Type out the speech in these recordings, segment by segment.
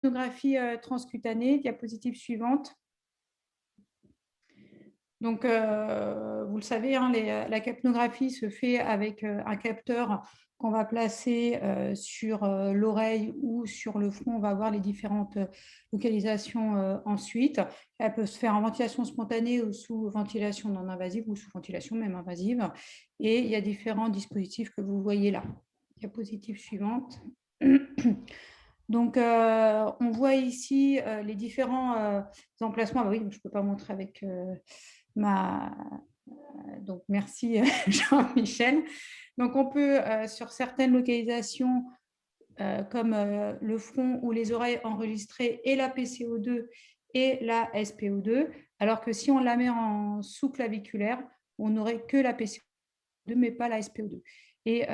capnographie transcutanée, diapositive suivante. Donc, vous le savez, hein, la capnographie se fait avec un capteur qu'on va placer sur l'oreille ou sur le front. On va voir les différentes localisations ensuite. Elle peut se faire en ventilation spontanée ou sous ventilation non invasive ou sous ventilation même invasive. Et il y a différents dispositifs que vous voyez là. Diapositive suivante. Donc, on voit ici les différents emplacements. Ah oui, je ne peux pas montrer avec donc, merci Jean-Michel. Donc, on peut, sur certaines localisations, comme le front ou les oreilles, enregistrer et la PCO2 et la SPO2, alors que si on la met en sous-claviculaire, on n'aurait que la PCO2, mais pas la SPO2. Et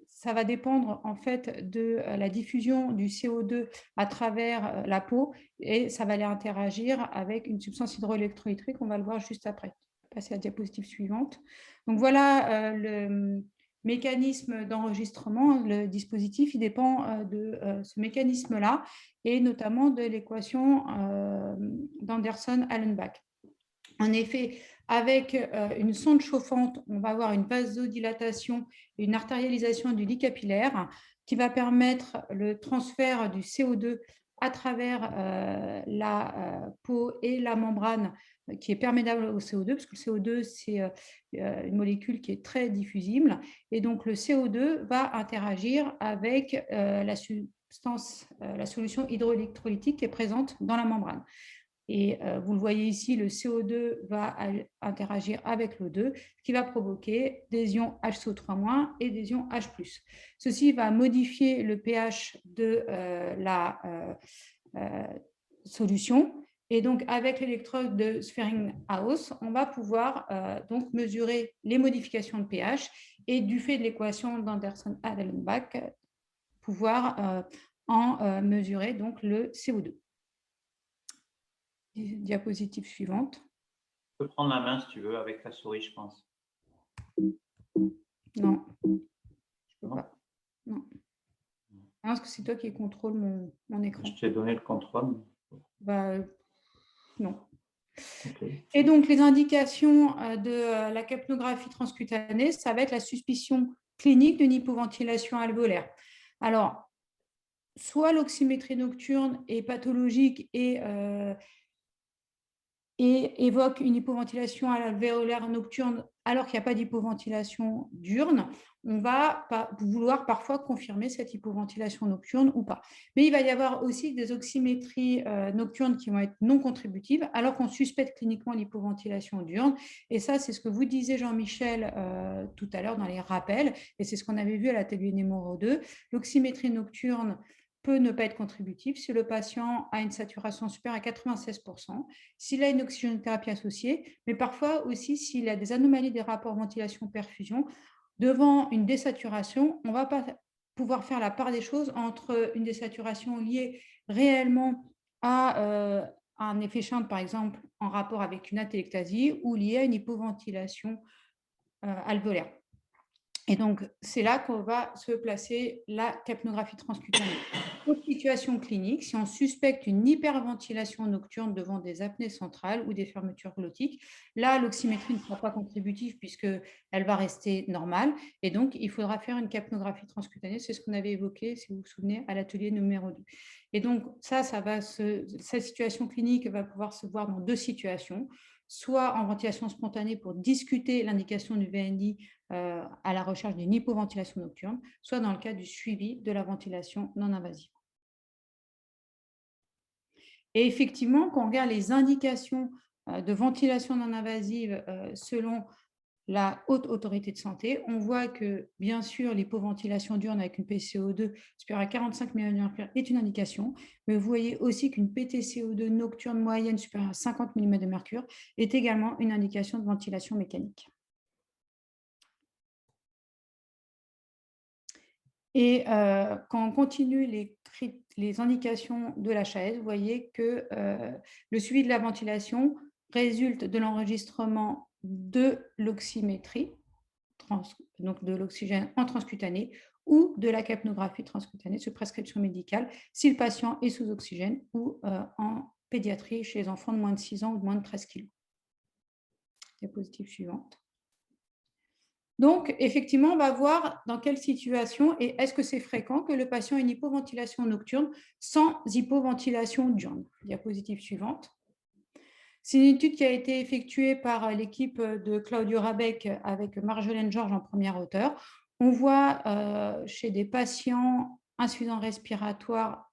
ça va dépendre en fait de la diffusion du CO2 à travers la peau et ça va aller interagir avec une substance hydroélectrolytique. On va le voir juste après. Passer à la diapositive suivante. Donc voilà le mécanisme d'enregistrement. Le dispositif, il dépend de ce mécanisme-là et notamment de l'équation d'Anderson-Allenbach. En effet, avec une sonde chauffante, on va avoir une vasodilatation et une artérialisation du lit capillaire qui va permettre le transfert du CO2 à travers la peau et la membrane qui est perméable au CO2, parce que le CO2, c'est une molécule qui est très diffusible. Et donc, le CO2 va interagir avec la substance, la solution hydroélectrolytique qui est présente dans la membrane. Et vous le voyez ici, le CO2 va interagir avec l'O2, ce qui va provoquer des ions HCO3- et des ions H+. Ceci va modifier le pH de la solution. Et donc, avec l'électrode de Sphering-Haus, on va pouvoir donc mesurer les modifications de pH et du fait de l'équation d'Anderson-Allenbach, pouvoir en mesurer donc le CO2. Diapositive suivante. Tu peux prendre la main si tu veux avec la souris, je pense. Non, je peux pas. Non. Parce que c'est toi qui contrôle mon écran. Je t'ai donné le contrôle. Bah, non. Okay. Et donc, les indications de la capnographie transcutanée, ça va être la suspicion clinique d'une hypoventilation alvéolaire. Alors, soit l'oxymétrie nocturne est pathologique et évoque une hypoventilation alvéolaire nocturne alors qu'il n'y a pas d'hypoventilation diurne, on va vouloir parfois confirmer cette hypoventilation nocturne ou pas. Mais il va y avoir aussi des oxymétries nocturnes qui vont être non contributives alors qu'on suspecte cliniquement l'hypoventilation diurne. Et ça, c'est ce que vous disiez, Jean-Michel, tout à l'heure dans les rappels, et c'est ce qu'on avait vu à l'atelier numéro 2. L'oxymétrie nocturne peut ne pas être contributif si le patient a une saturation supérieure à 96%, s'il a une oxygénothérapie associée, mais parfois aussi s'il a des anomalies des rapports ventilation-perfusion. Devant une désaturation, on ne va pas pouvoir faire la part des choses entre une désaturation liée réellement à un effet Shunt, par exemple, en rapport avec une atélectasie ou liée à une hypoventilation alvéolaire. Et donc, c'est là qu'on va se placer la capnographie transcutanée. Autre situation clinique, si on suspecte une hyperventilation nocturne devant des apnées centrales ou des fermetures glottiques, là, l'oxymétrie ne sera pas contributive puisqu'elle va rester normale. Et donc, il faudra faire une capnographie transcutanée. C'est ce qu'on avait évoqué, si vous vous souvenez, à l'atelier numéro 2. Et donc, cette situation clinique va pouvoir se voir dans deux situations, soit en ventilation spontanée pour discuter l'indication du VNI à la recherche d'une hypoventilation nocturne, soit dans le cas du suivi de la ventilation non invasive. Et effectivement, quand on regarde les indications de ventilation non invasive selon la haute autorité de santé, on voit que, bien sûr, l'hypoventilation diurne avec une PCO2 supérieure à 45 mmHg est une indication, mais vous voyez aussi qu'une PTCO2 nocturne moyenne supérieure à 50 mmHg est également une indication de ventilation mécanique. Et quand on continue les indications de l'HAS, vous voyez que le suivi de la ventilation résulte de l'enregistrement de l'oxymétrie, donc de l'oxygène en transcutané, ou de la capnographie transcutanée sous prescription médicale si le patient est sous oxygène ou en pédiatrie chez les enfants de moins de 6 ans ou de moins de 13 kg. Diapositive suivante. Donc, effectivement, on va voir dans quelle situation et est-ce que c'est fréquent que le patient ait une hypoventilation nocturne sans hypoventilation diurne. Diapositive suivante. C'est une étude qui a été effectuée par l'équipe de Claudio Rabec avec Marjolaine Georges en première auteure. On voit chez des patients insuffisants respiratoires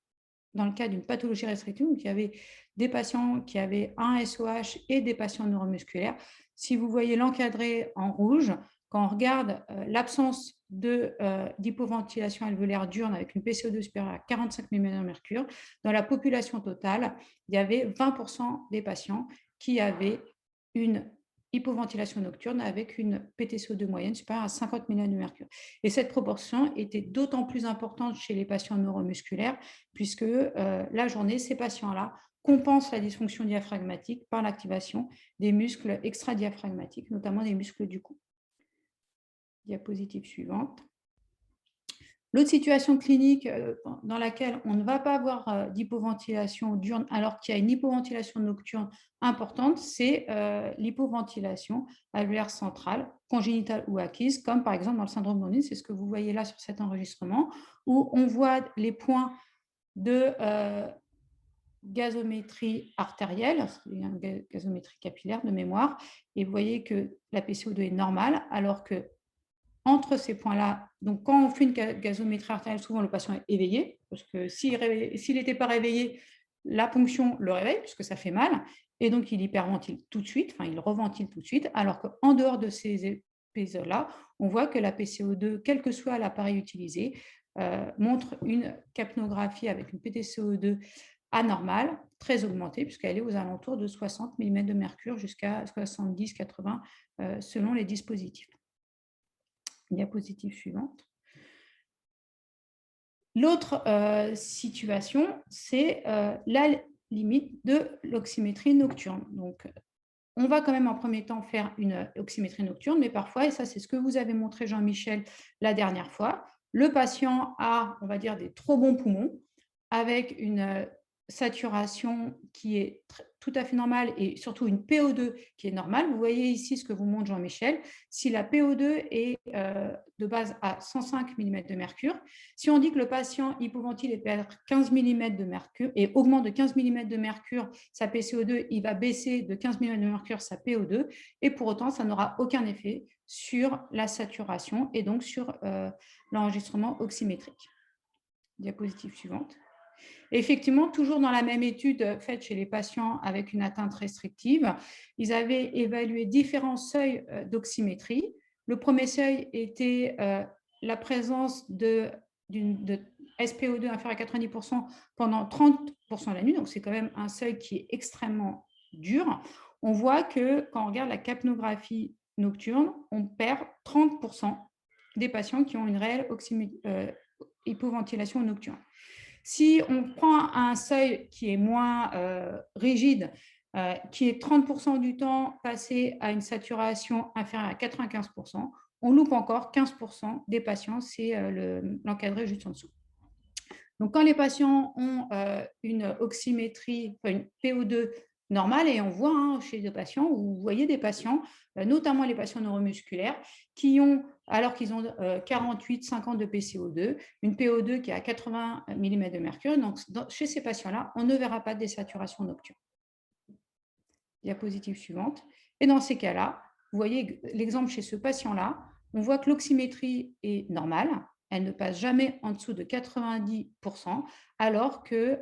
dans le cas d'une pathologie restrictive, donc il y avait des patients qui avaient un SOH et des patients neuromusculaires. Si vous voyez l'encadré en rouge, quand on regarde l'absence d'hypoventilation alvéolaire diurne avec une PCO2 supérieure à 45 mmHg de mercure, dans la population totale, il y avait 20% des patients qui avaient une hypoventilation nocturne avec une PTCO2 moyenne supérieure à 50 mmHg de mercure. Et cette proportion était d'autant plus importante chez les patients neuromusculaires puisque la journée, ces patients-là compensent la dysfonction diaphragmatique par l'activation des muscles extradiaphragmatiques, notamment des muscles du cou. Diapositive suivante. L'autre situation clinique dans laquelle on ne va pas avoir d'hypoventilation diurne alors qu'il y a une hypoventilation nocturne importante, c'est l'hypoventilation alvéolaire centrale, congénitale ou acquise, comme par exemple dans le syndrome d'Onis, c'est ce que vous voyez là sur cet enregistrement, où on voit les points de gazométrie artérielle, une gazométrie capillaire de mémoire, et vous voyez que la PCO2 est normale, alors que entre ces points-là, donc quand on fait une gazométrie artérielle, souvent le patient est éveillé, parce que s'il n'était pas réveillé, la ponction le réveille, puisque ça fait mal, et donc il hyperventile tout de suite, enfin il reventile tout de suite, alors qu'en dehors de ces épisodes-là, on voit que la PCO2, quel que soit l'appareil utilisé, montre une capnographie avec une PTCO2 anormale, très augmentée, puisqu'elle est aux alentours de 60 mm de mercure jusqu'à 70-80 selon les dispositifs. Diapositive suivante. L'autre situation, c'est la limite de l'oxymétrie nocturne. Donc, on va quand même en premier temps faire une oxymétrie nocturne, mais parfois, et ça c'est ce que vous avez montré Jean-Michel la dernière fois, le patient a, on va dire, des trop bons poumons avec une saturation qui est tout à fait normale et surtout une PO2 qui est normale. Vous voyez ici ce que vous montre Jean-Michel. Si la PO2 est de base à 105 mm de mercure, si on dit que le patient hypoventile et perd 15 mm de mercure et augmente de 15 mm de mercure sa PCO2, il va baisser de 15 mm de mercure sa PO2 et pour autant, ça n'aura aucun effet sur la saturation et donc sur l'enregistrement oxymétrique. Diapositive suivante. Et effectivement, toujours dans la même étude faite chez les patients avec une atteinte restrictive, ils avaient évalué différents seuils d'oxymétrie. Le premier seuil était la présence de SPO2 inférieur à 90% pendant 30% de la nuit, donc c'est quand même un seuil qui est extrêmement dur. On voit que quand on regarde la capnographie nocturne, on perd 30% des patients qui ont une réelle hypoventilation nocturne. Si on prend un seuil qui est moins rigide, qui est 30% du temps passé à une saturation inférieure à 95%, on loupe encore 15% des patients, c'est l'encadré juste en dessous. Donc, quand les patients ont une oxymétrie, une PO2 normale, et on voit chez des patients, où vous voyez des patients, notamment les patients neuromusculaires, qui ont, alors qu'ils ont 48-50 de PCO2, une PO2 qui est à 80 mm de mercure. Donc, chez ces patients-là, on ne verra pas de désaturation nocturne. Diapositive suivante. Et dans ces cas-là, vous voyez l'exemple chez ce patient-là, on voit que l'oxymétrie est normale, elle ne passe jamais en dessous de 90%, alors que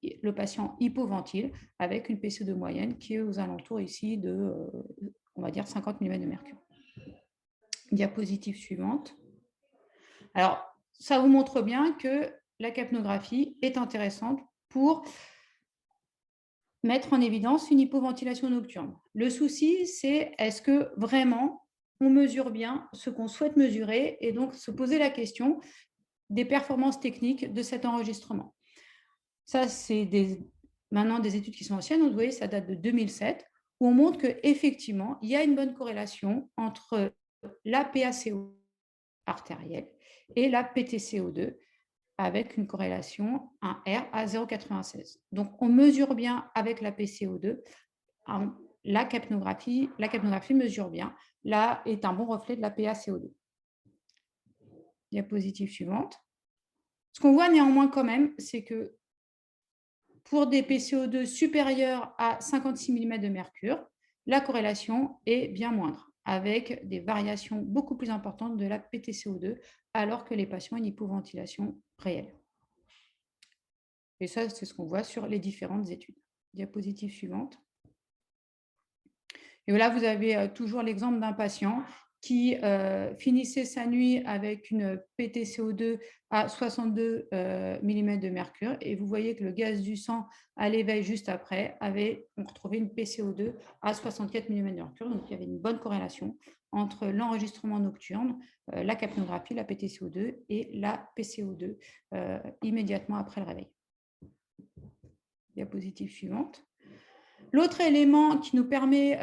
le patient hypoventile avec une PCO2 moyenne qui est aux alentours ici de, on va dire, 50 mm de mercure. Diapositive suivante. Alors, ça vous montre bien que la capnographie est intéressante pour mettre en évidence une hypoventilation nocturne. Le souci, c'est est-ce que vraiment on mesure bien ce qu'on souhaite mesurer et donc se poser la question des performances techniques de cet enregistrement. Ça, c'est maintenant des études qui sont anciennes. Donc, vous voyez, ça date de 2007, où on montre qu'effectivement, il y a une bonne corrélation entre la PaCO artérielle et la PTCO2 avec une corrélation, un R à 0,96. Donc, on mesure bien avec la PCO2, la capnographie mesure bien. Là est un bon reflet de la PaCO2. Diapositive suivante. Ce qu'on voit néanmoins quand même, c'est que pour des PCO2 supérieurs à 56 mm de mercure, la corrélation est bien moindre, avec des variations beaucoup plus importantes de la PTCO2, alors que les patients ont une hypoventilation réelle. Et ça, c'est ce qu'on voit sur les différentes études. Diapositive suivante. Et là, vous avez toujours l'exemple d'un patient qui finissait sa nuit avec une PTCO2 à 62 mm de mercure. Et vous voyez que le gaz du sang à l'éveil juste après on retrouvait une PCO2 à 64 mm de mercure. Donc, il y avait une bonne corrélation entre l'enregistrement nocturne, la capnographie, la PTCO2 et la PCO2 immédiatement après le réveil. Diapositive suivante. L'autre élément qui nous permet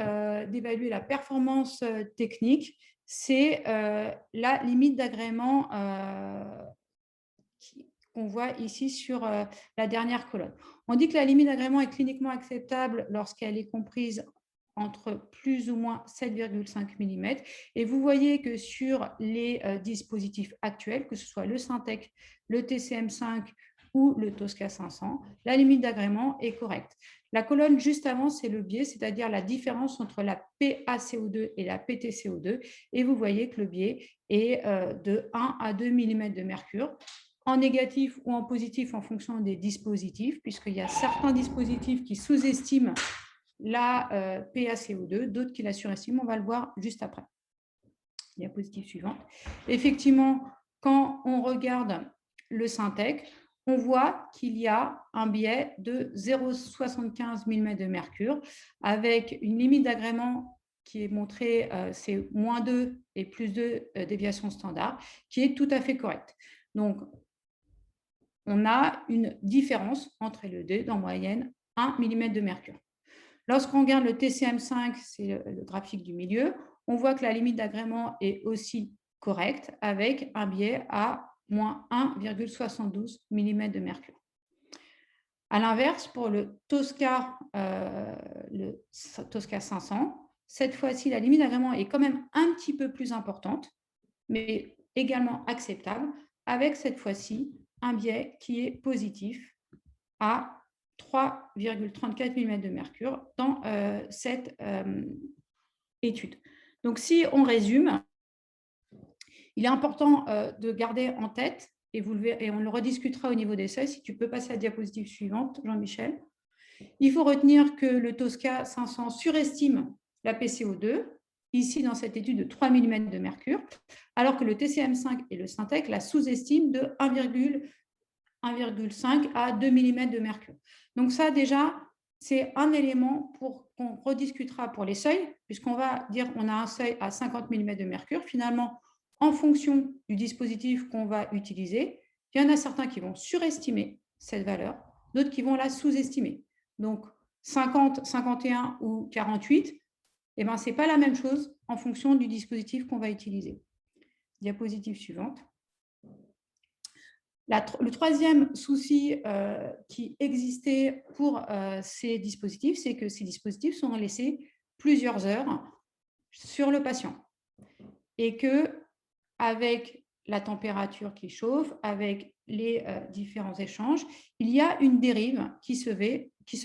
d'évaluer la performance technique, c'est la limite d'agrément qu'on voit ici sur la dernière colonne. On dit que la limite d'agrément est cliniquement acceptable lorsqu'elle est comprise entre plus ou moins 7,5 mm. Et vous voyez que sur les dispositifs actuels, que ce soit le Syntec, le TCM5 ou le Tosca 500, la limite d'agrément est correcte. La colonne juste avant, c'est le biais, c'est-à-dire la différence entre la PaCO2 et la PTCO2. Et vous voyez que le biais est de 1 à 2 mm de mercure, en négatif ou en positif en fonction des dispositifs, puisqu'il y a certains dispositifs qui sous-estiment la PaCO2, d'autres qui la surestiment. On va le voir juste après. Diapositive suivante. Effectivement, quand on regarde le Syntec, on voit qu'il y a un biais de 0,75 mm de mercure avec une limite d'agrément qui est montrée, c'est moins 2 et plus 2 déviations standard, qui est tout à fait correcte. Donc, on a une différence entre les deux d'en moyenne 1 mm de mercure. Lorsqu'on regarde le TCM5, c'est le graphique du milieu, on voit que la limite d'agrément est aussi correcte avec un biais à moins 1,72 mm de mercure. À l'inverse, pour le Tosca 500, cette fois-ci, la limite d'agrément est quand même un petit peu plus importante, mais également acceptable, avec cette fois-ci un biais qui est positif à 3,34 mm de mercure dans cette étude. Donc, si on résume, il est important de garder en tête, et on le rediscutera au niveau des seuils, si tu peux passer à la diapositive suivante, Jean-Michel. Il faut retenir que le Tosca 500 surestime la PCO2, ici dans cette étude de 3 mm de mercure, alors que le TCM5 et le Syntec la sous-estiment de 1,5 à 2 mm de mercure. Donc ça, déjà, c'est un élément qu'on rediscutera pour les seuils, puisqu'on va dire qu'on a un seuil à 50 mm de mercure. Finalement, en fonction du dispositif qu'on va utiliser, il y en a certains qui vont surestimer cette valeur, d'autres qui vont la sous-estimer. Donc, 50, 51 ou 48, eh ben, ce n'est pas la même chose en fonction du dispositif qu'on va utiliser. Diapositive suivante. Le troisième souci qui existait pour ces dispositifs, c'est que ces dispositifs sont laissés plusieurs heures sur le patient et qu'avec la température qui chauffe, avec les différents échanges, il y a une dérive qui se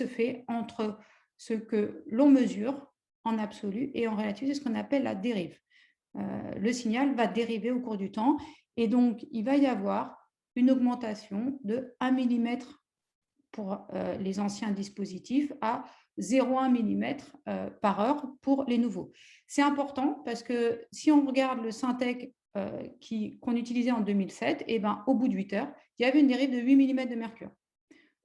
fait entre ce que l'on mesure en absolu et en relatif, c'est ce qu'on appelle la dérive. Le signal va dériver au cours du temps et donc il va y avoir une augmentation de 1 mm pour les anciens dispositifs à 0,1 mm par heure pour les nouveaux. C'est important parce que si on regarde le Syntec qu'on utilisait en 2007, eh ben, au bout de 8 heures, il y avait une dérive de 8 mm de mercure.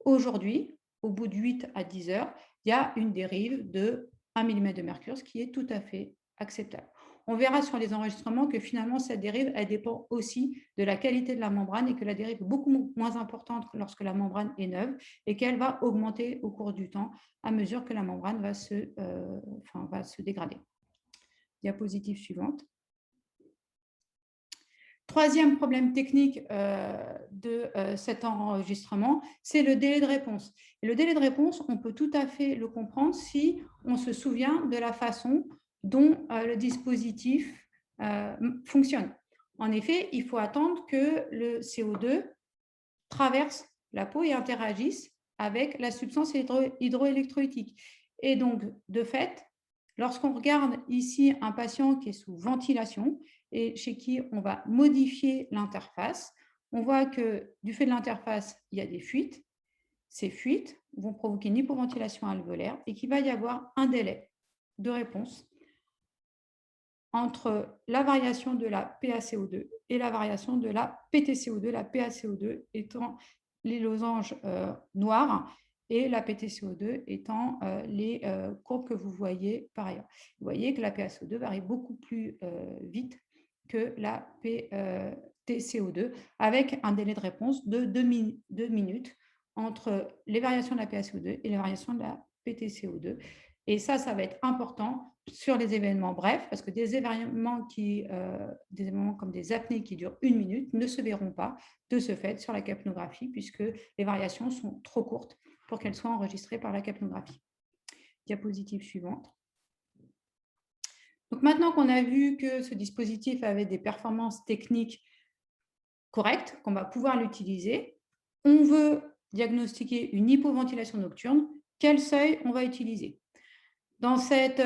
Aujourd'hui, au bout de 8 à 10 heures, il y a une dérive de 1 mm de mercure, ce qui est tout à fait acceptable. On verra sur les enregistrements que finalement, cette dérive, elle dépend aussi de la qualité de la membrane et que la dérive est beaucoup moins importante lorsque la membrane est neuve et qu'elle va augmenter au cours du temps à mesure que la membrane va se dégrader. Diapositive suivante. Troisième problème technique de cet enregistrement, c'est le délai de réponse. Et le délai de réponse, on peut tout à fait le comprendre si on se souvient de la façon dont le dispositif fonctionne. En effet, il faut attendre que le CO2 traverse la peau et interagisse avec la substance hydroélectrolytique. Et donc, de fait, lorsqu'on regarde ici un patient qui est sous ventilation et chez qui on va modifier l'interface, on voit que du fait de l'interface, il y a des fuites. Ces fuites vont provoquer une hypoventilation alvéolaire et qu'il va y avoir un délai de réponse entre la variation de la PaCO2 et la variation de la PtCO2, la PaCO2 étant les losanges noirs et la PtCO2 étant les courbes que vous voyez par ailleurs. Vous voyez que la PaCO2 varie beaucoup plus vite que la PtCO2 avec un délai de réponse de 2 minutes entre les variations de la PaCO2 et les variations de la PtCO2. Et ça va être important sur les événements brefs, parce que des événements comme des apnées qui durent 1 minute ne se verront pas de ce fait sur la capnographie, puisque les variations sont trop courtes pour qu'elles soient enregistrées par la capnographie. Diapositive suivante. Donc maintenant qu'on a vu que ce dispositif avait des performances techniques correctes, qu'on va pouvoir l'utiliser, on veut diagnostiquer une hypoventilation nocturne. Quel seuil on va utiliser? Dans cette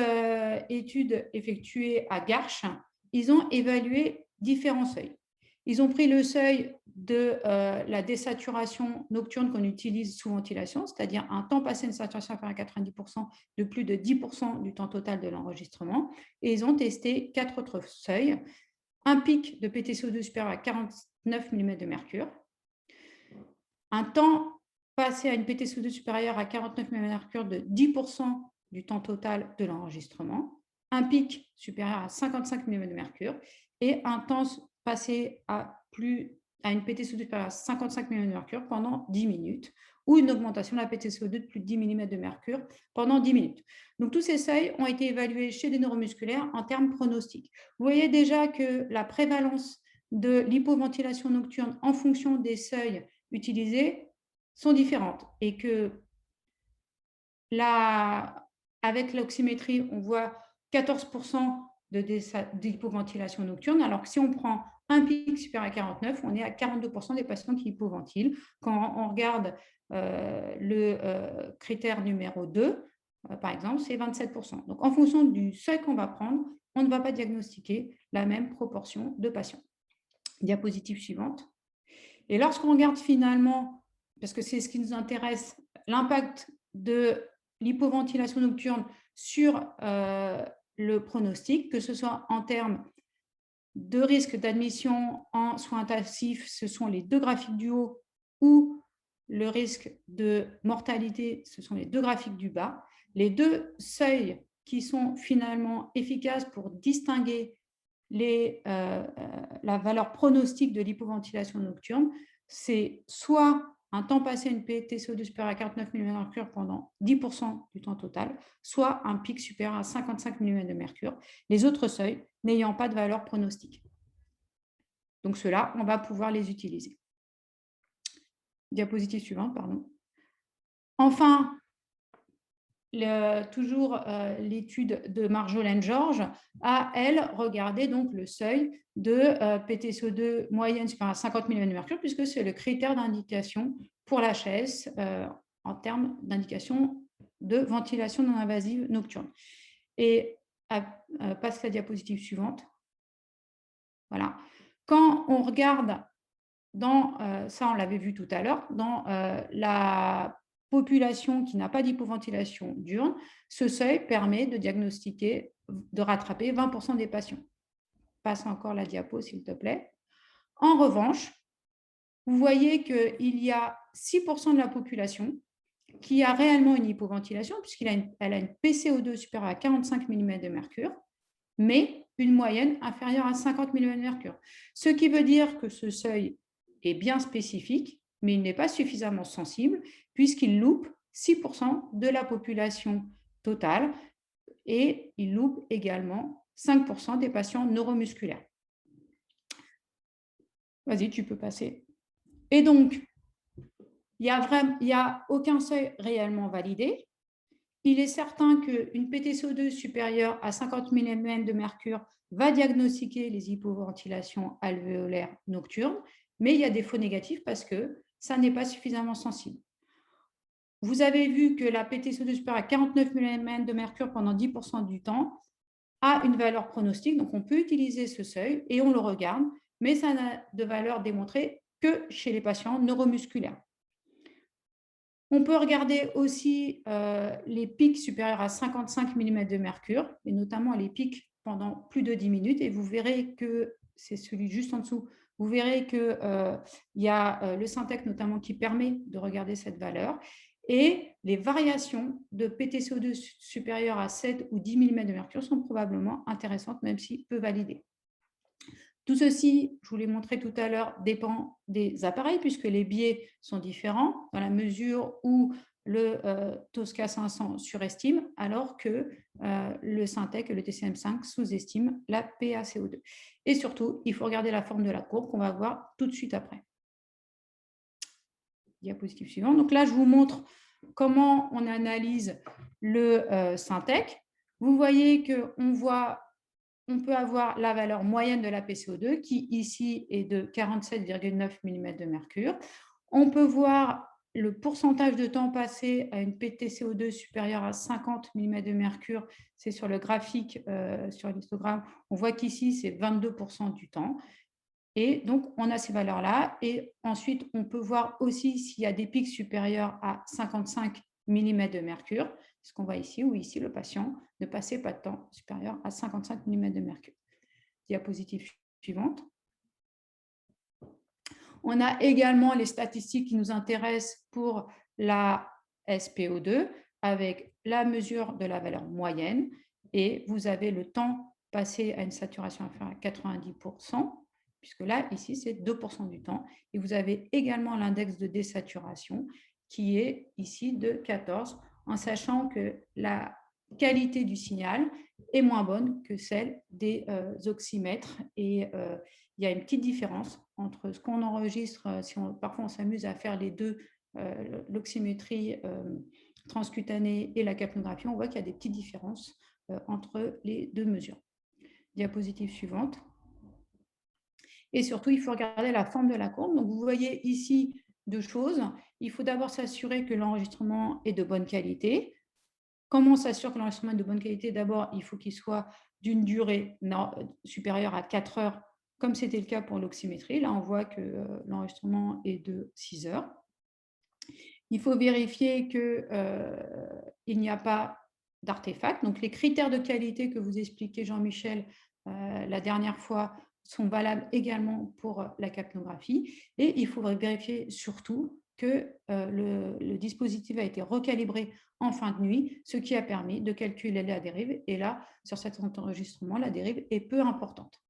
étude effectuée à Garches, ils ont évalué différents seuils. Ils ont pris le seuil de la désaturation nocturne qu'on utilise sous ventilation, c'est-à-dire un temps passé de saturation inférieure à 90% de plus de 10% du temps total de l'enregistrement, et ils ont testé 4 autres seuils. Un pic de PtCO2 supérieur à 49 mm de mercure, un temps passé à une PtCO2 supérieure à 49 mm de mercure de 10% du temps total de l'enregistrement, un pic supérieur à 55 mm de mercure et un temps passé à une PtCO2 supérieure à 55 mm de mercure pendant 10 minutes ou une augmentation de la PtCO2 de plus de 10 mm de mercure pendant 10 minutes. Donc, tous ces seuils ont été évalués chez des neuromusculaires en termes pronostiques. Vous voyez déjà que la prévalence de l'hypoventilation nocturne en fonction des seuils utilisés sont différentes et que avec l'oxymétrie, on voit 14% d'hypoventilation nocturne, alors que si on prend un pic supérieur à 49, on est à 42% des patients qui hypoventilent. Quand on regarde le critère numéro 2, par exemple, c'est 27%. Donc, en fonction du seuil qu'on va prendre, on ne va pas diagnostiquer la même proportion de patients. Diapositive suivante. Et lorsqu'on regarde finalement, parce que c'est ce qui nous intéresse, l'impact de l'hypoventilation nocturne sur le pronostic, que ce soit en termes de risque d'admission en soins intensifs, ce sont les deux graphiques du haut, ou le risque de mortalité, ce sont les deux graphiques du bas. Les deux seuils qui sont finalement efficaces pour distinguer la valeur pronostique de l'hypoventilation nocturne, c'est soit un temps passé à une PtCO2 supérieure à 49 mm de mercure pendant 10% du temps total, soit un pic supérieur à 55 mm de mercure, les autres seuils n'ayant pas de valeur pronostique. Donc ceux-là, on va pouvoir les utiliser. Diapositive suivante, pardon. Enfin, toujours l'étude de Marjolaine-Georges a, elle, regardé donc le seuil de PtCO2 moyenne supérieure à 50 mm de mercure, puisque c'est le critère d'indication pour l'HAS en termes d'indication de ventilation non invasive nocturne. Et passe la diapositive suivante. Voilà. Quand on regarde ça on l'avait vu tout à l'heure, dans la population qui n'a pas d'hypoventilation diurne, ce seuil permet de diagnostiquer, de rattraper 20% des patients. Passe encore la diapo, s'il te plaît. En revanche, vous voyez qu'il y a 6% de la population qui a réellement une hypoventilation, puisqu'elle a une PCO2 supérieure à 45 mm de mercure, mais une moyenne inférieure à 50 mm de mercure. Ce qui veut dire que ce seuil est bien spécifique, mais il n'est pas suffisamment sensible, puisqu'il loupe 6% de la population totale et il loupe également 5% des patients neuromusculaires. Vas-y, tu peux passer. Et donc, il n'y a aucun seuil réellement validé. Il est certain qu'une PTCO2 supérieure à 50 mm de mercure va diagnostiquer les hypoventilations alvéolaires nocturnes, mais il y a des faux négatifs parce que ça n'est pas suffisamment sensible. Vous avez vu que la PTCO2 supérieure à 49 mm de mercure pendant 10% du temps a une valeur pronostique, donc on peut utiliser ce seuil et on le regarde, mais ça n'a de valeur démontrée que chez les patients neuromusculaires. On peut regarder aussi les pics supérieurs à 55 mm de mercure, et notamment les pics pendant plus de 10 minutes, et vous verrez que c'est celui juste en dessous. Vous verrez qu'il y a le Syntec notamment qui permet de regarder cette valeur, et les variations de PTCO2 supérieures à 7 ou 10 mm de mercure sont probablement intéressantes, même si peu validées. Tout ceci, je vous l'ai montré tout à l'heure, dépend des appareils puisque les biais sont différents dans la mesure où le Tosca 500 surestime alors que le Syntec et le TCM5 sous-estiment la PaCO2. Et surtout, il faut regarder la forme de la courbe qu'on va voir tout de suite après. Diapositive suivante. Donc là, je vous montre comment on analyse le Syntec. Vous voyez qu'on peut avoir la valeur moyenne de la PCO2 qui ici est de 47,9 mm de mercure. On peut voir le pourcentage de temps passé à une PTCO2 supérieure à 50 mm de mercure. C'est sur le graphique, sur l'histogramme. On voit qu'ici, c'est 22% du temps. Et donc, on a ces valeurs-là. Et ensuite, on peut voir aussi s'il y a des pics supérieurs à 55 mm de mercure, ce qu'on voit ici, où ici, le patient ne passait pas de temps supérieur à 55 mm de mercure. Diapositive suivante. On a également les statistiques qui nous intéressent pour la SPO2 avec la mesure de la valeur moyenne. Et vous avez le temps passé à une saturation inférieure à 90%, puisque là, ici, c'est 2% du temps. Et vous avez également l'index de désaturation qui est ici de 14, en sachant que la qualité du signal est moins bonne que celle des oxymètres. Et il y a une petite différence entre ce qu'on enregistre, parfois on s'amuse à faire les deux, l'oxymétrie transcutanée et la capnographie, on voit qu'il y a des petites différences entre les deux mesures. Diapositive suivante. Et surtout, il faut regarder la forme de la courbe. Donc, vous voyez ici deux choses. Il faut d'abord s'assurer que l'enregistrement est de bonne qualité. Comment on s'assure que l'enregistrement est de bonne qualité? D'abord, il faut qu'il soit d'une durée supérieure à 4 heures, comme c'était le cas pour l'oxymétrie. Là, on voit que l'enregistrement est de 6 heures. Il faut vérifier qu'il n'y a pas d'artefacts. Donc, les critères de qualité que vous expliquez, Jean-Michel, la dernière fois, sont valables également pour la capnographie. Et il faudrait vérifier surtout que le dispositif a été recalibré en fin de nuit, ce qui a permis de calculer la dérive. Et là, sur cet enregistrement, la dérive est peu importante.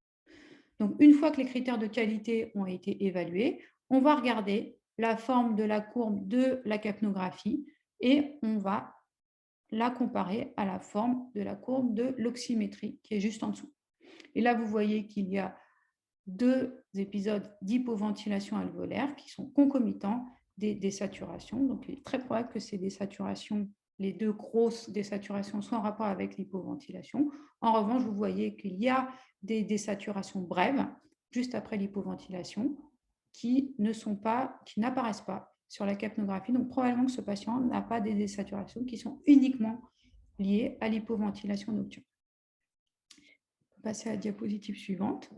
Donc, une fois que les critères de qualité ont été évalués, on va regarder la forme de la courbe de la capnographie et on va la comparer à la forme de la courbe de l'oxymétrie qui est juste en dessous. Et là, vous voyez qu'il y a deux épisodes d'hypoventilation alvéolaire qui sont concomitants des désaturations. Donc, il est très probable que ces désaturations, les deux grosses désaturations, soient en rapport avec l'hypoventilation. En revanche, vous voyez qu'il y a des désaturations brèves juste après l'hypoventilation qui n'apparaissent pas sur la capnographie. Donc, probablement que ce patient n'a pas des désaturations qui sont uniquement liées à l'hypoventilation nocturne. On va passer à la diapositive suivante.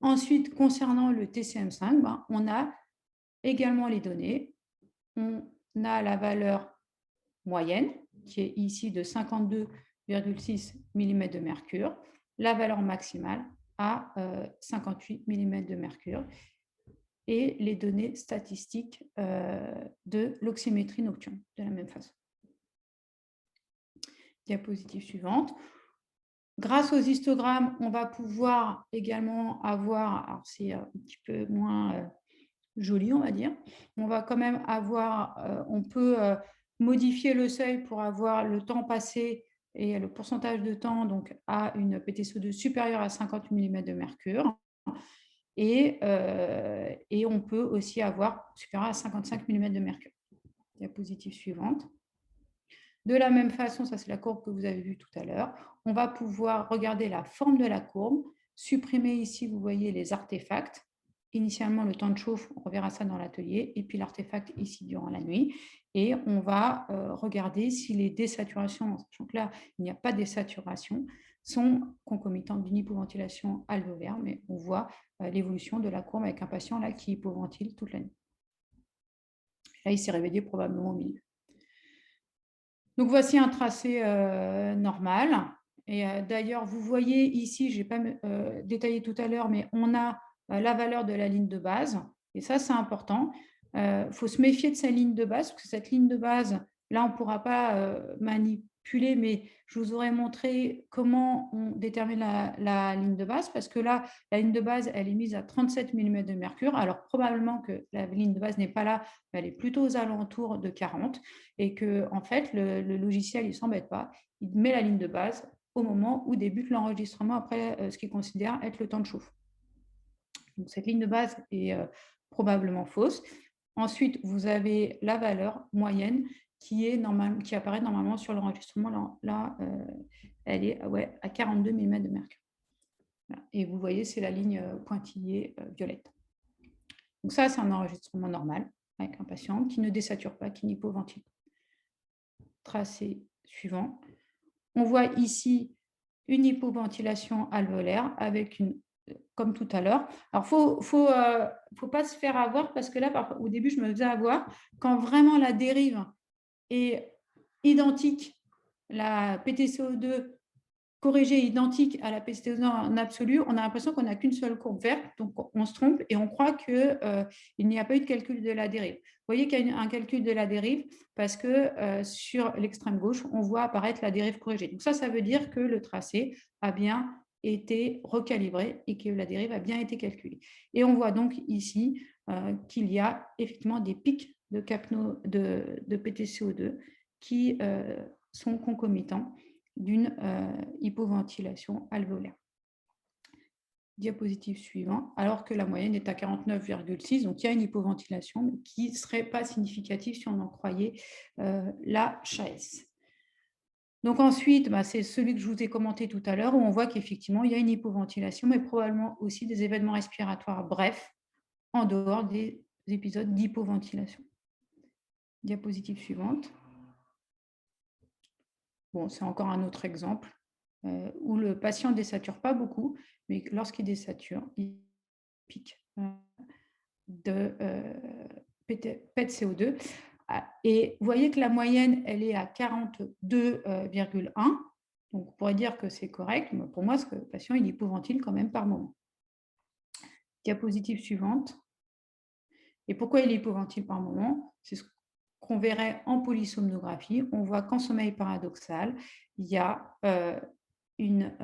Ensuite, concernant le TCM5, on a également les données. On a la valeur moyenne, qui est ici de 52,6 mm de mercure, la valeur maximale à 58 mm de mercure, et les données statistiques de l'oxymétrie nocturne, de la même façon. Diapositive suivante. Grâce aux histogrammes, on va pouvoir également avoir, alors c'est un petit peu moins joli, on va dire, on va quand même avoir, on peut modifier le seuil pour avoir le temps passé et le pourcentage de temps donc, à une PTCO2 supérieure à 50 mm de mercure. et on peut aussi avoir supérieur à 55 mm de mercure. Diapositive suivante. De la même façon, ça c'est la courbe que vous avez vue tout à l'heure, on va pouvoir regarder la forme de la courbe, supprimer ici, vous voyez, les artefacts. Initialement, le temps de chauffe, on reverra ça dans l'atelier, et puis l'artefact ici durant la nuit. Et on va regarder si les désaturations, sachant que là, il n'y a pas de désaturation, sont concomitantes d'une hypoventilation alvéolaire, mais on voit l'évolution de la courbe avec un patient là qui hypoventile toute la nuit. Là, il s'est réveillé probablement au milieu. Donc, voici un tracé normal. Et d'ailleurs, vous voyez ici, je n'ai pas détaillé tout à l'heure, mais on a la valeur de la ligne de base. Et ça, c'est important. Il faut se méfier de sa ligne de base, parce que cette ligne de base, là, on ne pourra pas manipuler, mais je vous aurais montré comment on détermine la ligne de base, parce que là, la ligne de base, elle est mise à 37 mm de mercure. Alors, probablement que la ligne de base n'est pas là, mais elle est plutôt aux alentours de 40, et que, en fait, le logiciel, il ne s'embête pas. Il met la ligne de base au moment où débute l'enregistrement après ce qu'il considère être le temps de chauffe. Donc, cette ligne de base est probablement fausse. Ensuite, vous avez la valeur moyenne qui apparaît normalement sur l'enregistrement. Là, elle est à 42 mm de mercure. Et vous voyez, c'est la ligne pointillée violette. Donc ça, c'est un enregistrement normal avec un patient qui ne désature pas, qui n'hypoventile. Tracé suivant. On voit ici une hypoventilation alvéolaire avec une, comme tout à l'heure. Alors, faut pas se faire avoir parce que là, au début, je me faisais avoir. Quand vraiment la dérive est identique, la PTCO2 corrigée identique à la PTCO2 en absolu, on a l'impression qu'on n'a qu'une seule courbe verte, donc on se trompe et on croit qu'il n'y a pas eu de calcul de la dérive. Vous voyez qu'il y a un calcul de la dérive parce que sur l'extrême gauche, on voit apparaître la dérive corrigée. Donc ça veut dire que le tracé a bien été recalibré et que la dérive a bien été calculée. Et on voit donc ici qu'il y a effectivement des pics de PTCO2 qui sont concomitants d'une hypoventilation alvéolaire. Diapositive suivant, alors que la moyenne est à 49,6, donc il y a une hypoventilation mais qui ne serait pas significative si on en croyait la HAS. Donc ensuite, c'est celui que je vous ai commenté tout à l'heure, où on voit qu'effectivement, il y a une hypoventilation, mais probablement aussi des événements respiratoires brefs, en dehors des épisodes d'hypoventilation. Diapositive suivante. Bon, c'est encore un autre exemple où le patient ne désature pas beaucoup, mais lorsqu'il désature, il pique de PET-CO2. Et vous voyez que la moyenne, elle est à 42,1. Donc, on pourrait dire que c'est correct, mais pour moi, ce patient, il hypoventile quand même par moment. Diapositive suivante. Et pourquoi il hypoventile par moment? C'est ce qu'on verrait en polysomnographie. On voit qu'en sommeil paradoxal, il y a une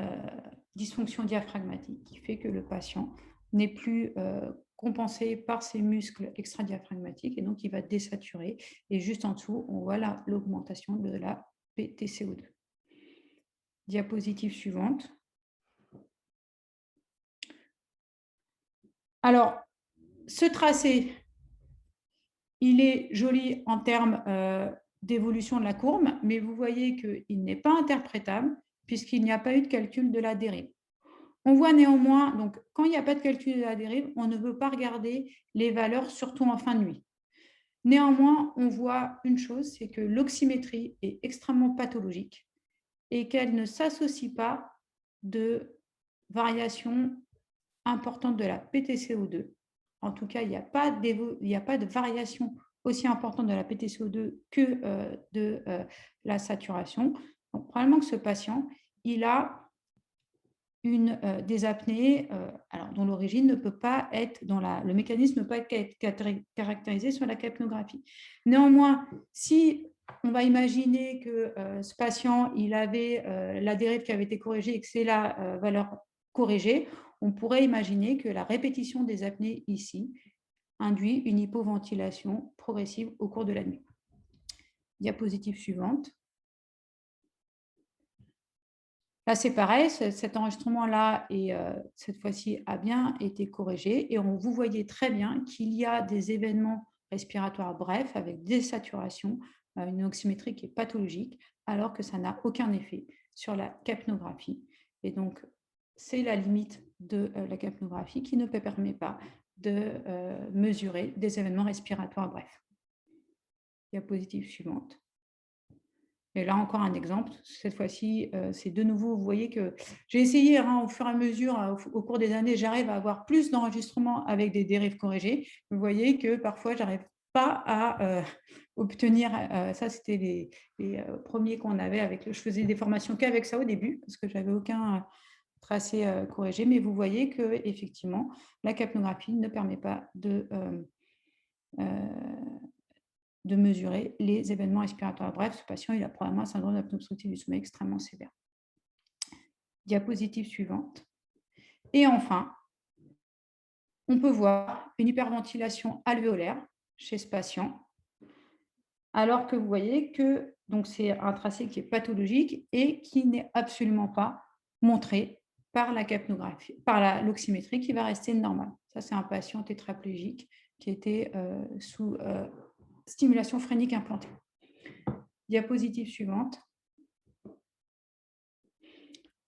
dysfonction diaphragmatique qui fait que le patient n'est plus compensé par ses muscles extradiaphragmatiques et donc il va désaturer. Et juste en dessous, on voit l'augmentation de la PTCO2. Diapositive suivante. Alors, ce tracé, il est joli en termes d'évolution de la courbe, mais vous voyez qu'il n'est pas interprétable puisqu'il n'y a pas eu de calcul de la dérive. On voit néanmoins, donc, quand il n'y a pas de calcul de la dérive, on ne veut pas regarder les valeurs, surtout en fin de nuit. Néanmoins, on voit une chose, c'est que l'oxymétrie est extrêmement pathologique et qu'elle ne s'associe pas de variation importante de la PTCO2. En tout cas, il n'y a pas de variation aussi importante de la PTCO2 que de la saturation. Donc, probablement que ce patient, il a des apnées dont l'origine ne peut pas être, le mécanisme ne peut pas être caractérisé sur la capnographie. Néanmoins, si on va imaginer que ce patient, il avait la dérive qui avait été corrigée et que c'est la valeur corrigée, on pourrait imaginer que la répétition des apnées ici induit une hypoventilation progressive au cours de la nuit. Diapositive suivante. Là, c'est pareil, cet enregistrement-là, cette fois-ci, a bien été corrigé et vous voyez très bien qu'il y a des événements respiratoires brefs avec des saturations, une oxymétrie qui est pathologique, alors que ça n'a aucun effet sur la capnographie. Et donc, c'est la limite de la capnographie qui ne permet pas de mesurer des événements respiratoires brefs. Diapositive suivante. Et là, encore un exemple. Cette fois-ci, c'est de nouveau, vous voyez que j'ai essayé au fur et à mesure, au cours des années, j'arrive à avoir plus d'enregistrements avec des dérives corrigées. Vous voyez que parfois, je n'arrive pas à obtenir, ça c'était les premiers qu'on avait avec, je faisais des formations qu'avec ça au début, parce que j'avais aucun tracé corrigé, mais vous voyez que effectivement, la capnographie ne permet pas de mesurer les événements respiratoires brefs. Ce patient, il a probablement un syndrome d'apnée obstructive du sommeil extrêmement sévère. Diapositive suivante. Et enfin, on peut voir une hyperventilation alvéolaire chez ce patient, alors que vous voyez que c'est un tracé qui est pathologique et qui n'est absolument pas montré par la capnographie, par l'oxymétrie qui va rester normale. Ça, c'est un patient tétraplégique qui était sous stimulation phrénique implantée. Diapositive suivante.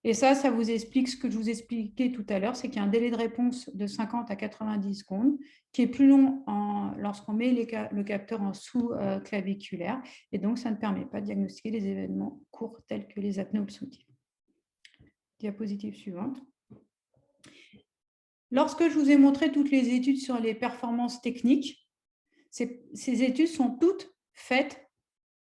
Et ça vous explique ce que je vous expliquais tout à l'heure, c'est qu'il y a un délai de réponse de 50 à 90 secondes, qui est plus long lorsqu'on met le capteur en sous-claviculaire, et donc ça ne permet pas de diagnostiquer les événements courts tels que les apnées obstructives. Diapositive suivante. Lorsque je vous ai montré toutes les études sur les performances techniques, ces études sont toutes faites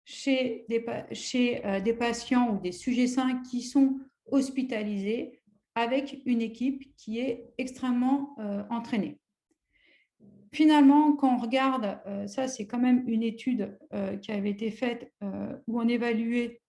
chez des patients ou des sujets sains qui sont hospitalisés avec une équipe qui est extrêmement entraînée. Finalement, quand on regarde, ça c'est quand même une étude qui avait été faite où on évaluait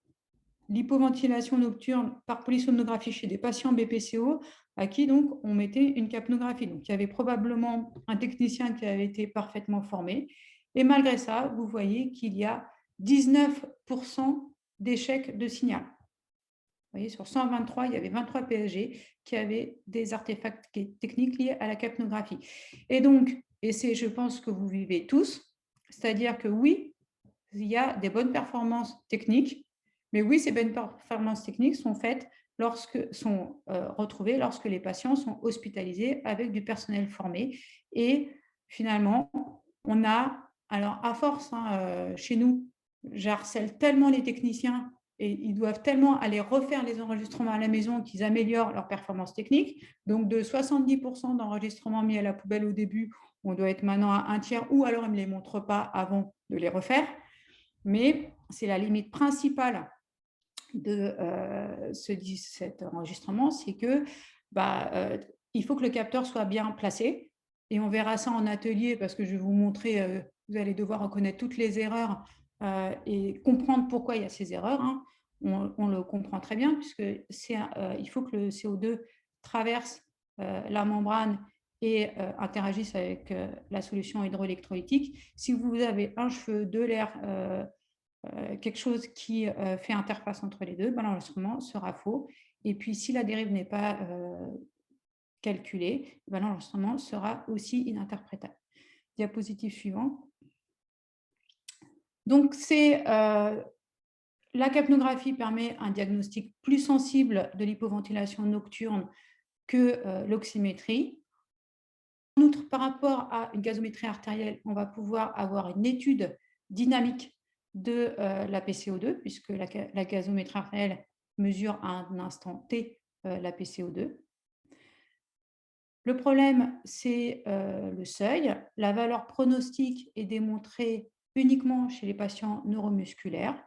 l'hypoventilation nocturne par polysomnographie chez des patients BPCO à qui donc on mettait une capnographie. Donc il y avait probablement un technicien qui avait été parfaitement formé. Et malgré ça, vous voyez qu'il y a 19% d'échecs de signal. Vous voyez, sur 123, il y avait 23 PSG qui avaient des artefacts techniques liés à la capnographie. Et donc, c'est, je pense que vous vivez tous, c'est-à-dire que oui, il y a des bonnes performances techniques, mais oui, ces bonnes performances techniques sont retrouvées lorsque les patients sont hospitalisés avec du personnel formé. Et finalement, on a, alors à force, chez nous, j'harcèle tellement les techniciens et ils doivent tellement aller refaire les enregistrements à la maison qu'ils améliorent leur performance technique. Donc, de 70% d'enregistrements mis à la poubelle au début, on doit être maintenant à un tiers, ou alors ils ne me les montrent pas avant de les refaire. Mais c'est la limite principale de cet enregistrement, c'est que il faut que le capteur soit bien placé. Et on verra ça en atelier parce que je vais vous montrer, vous allez devoir reconnaître toutes les erreurs et comprendre pourquoi il y a ces erreurs. On le comprend très bien puisque il faut que le CO2 traverse la membrane et interagisse avec la solution hydroélectrolytique. Si vous avez un cheveu, de l'air, quelque chose qui fait interface entre les deux, l'enregistrement sera faux. Et puis, si la dérive n'est pas calculée, l'enregistrement sera aussi ininterprétable. Diapositive suivante. Donc, la capnographie permet un diagnostic plus sensible de l'hypoventilation nocturne que l'oxymétrie. En outre, par rapport à une gazométrie artérielle, on va pouvoir avoir une étude dynamique de la PCO2, puisque la gazométrie artérielle mesure à un instant T la PCO2. Le problème, c'est le seuil. La valeur pronostique est démontrée uniquement chez les patients neuromusculaires.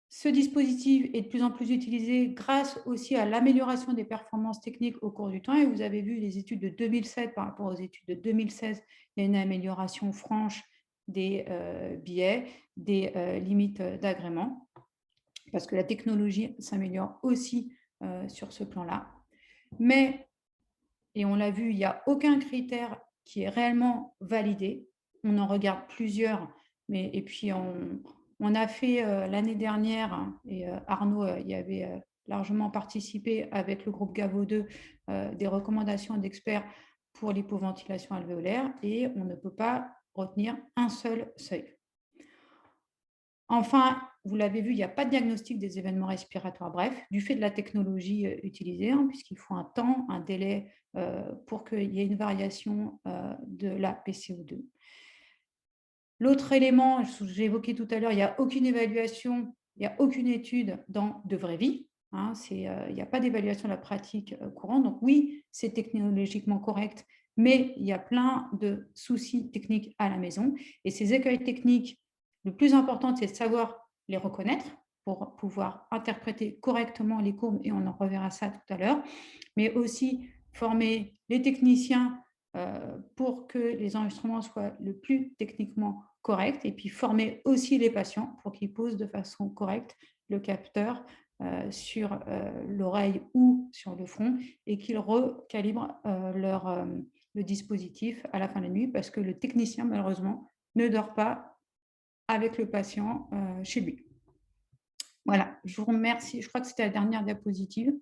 Ce dispositif est de plus en plus utilisé grâce aussi à l'amélioration des performances techniques au cours du temps. Et vous avez vu les études de 2007 par rapport aux études de 2016, il y a une amélioration franche des biais, des limites d'agrément, parce que la technologie s'améliore aussi sur ce plan-là. Mais, et on l'a vu, il n'y a aucun critère qui est réellement validé. On en regarde plusieurs, et puis on a fait l'année dernière, et Arnaud, il y avait largement participé avec le groupe GAVO2 des recommandations d'experts pour l'hypoventilation alvéolaire et on ne peut pas retenir un seul seuil. Enfin, vous l'avez vu, il n'y a pas de diagnostic des événements respiratoires brefs, du fait de la technologie utilisée, puisqu'il faut un temps, un délai pour qu'il y ait une variation de la PCO2. L'autre élément, j'ai évoqué tout à l'heure, il n'y a aucune évaluation, il n'y a aucune étude dans de vraie vie. Il n'y a pas d'évaluation de la pratique courante. Donc oui, c'est technologiquement correct, mais il y a plein de soucis techniques à la maison. Et ces écueils techniques, le plus important, c'est de savoir les reconnaître pour pouvoir interpréter correctement les courbes, et on en reverra ça tout à l'heure, mais aussi former les techniciens pour que les enregistrements soient le plus techniquement corrects, et puis former aussi les patients pour qu'ils posent de façon correcte le capteur sur l'oreille ou sur le front et qu'ils recalibrent le dispositif à la fin de la nuit, parce que le technicien, malheureusement, ne dort pas avec le patient chez lui. Voilà, je vous remercie. Je crois que c'était la dernière diapositive.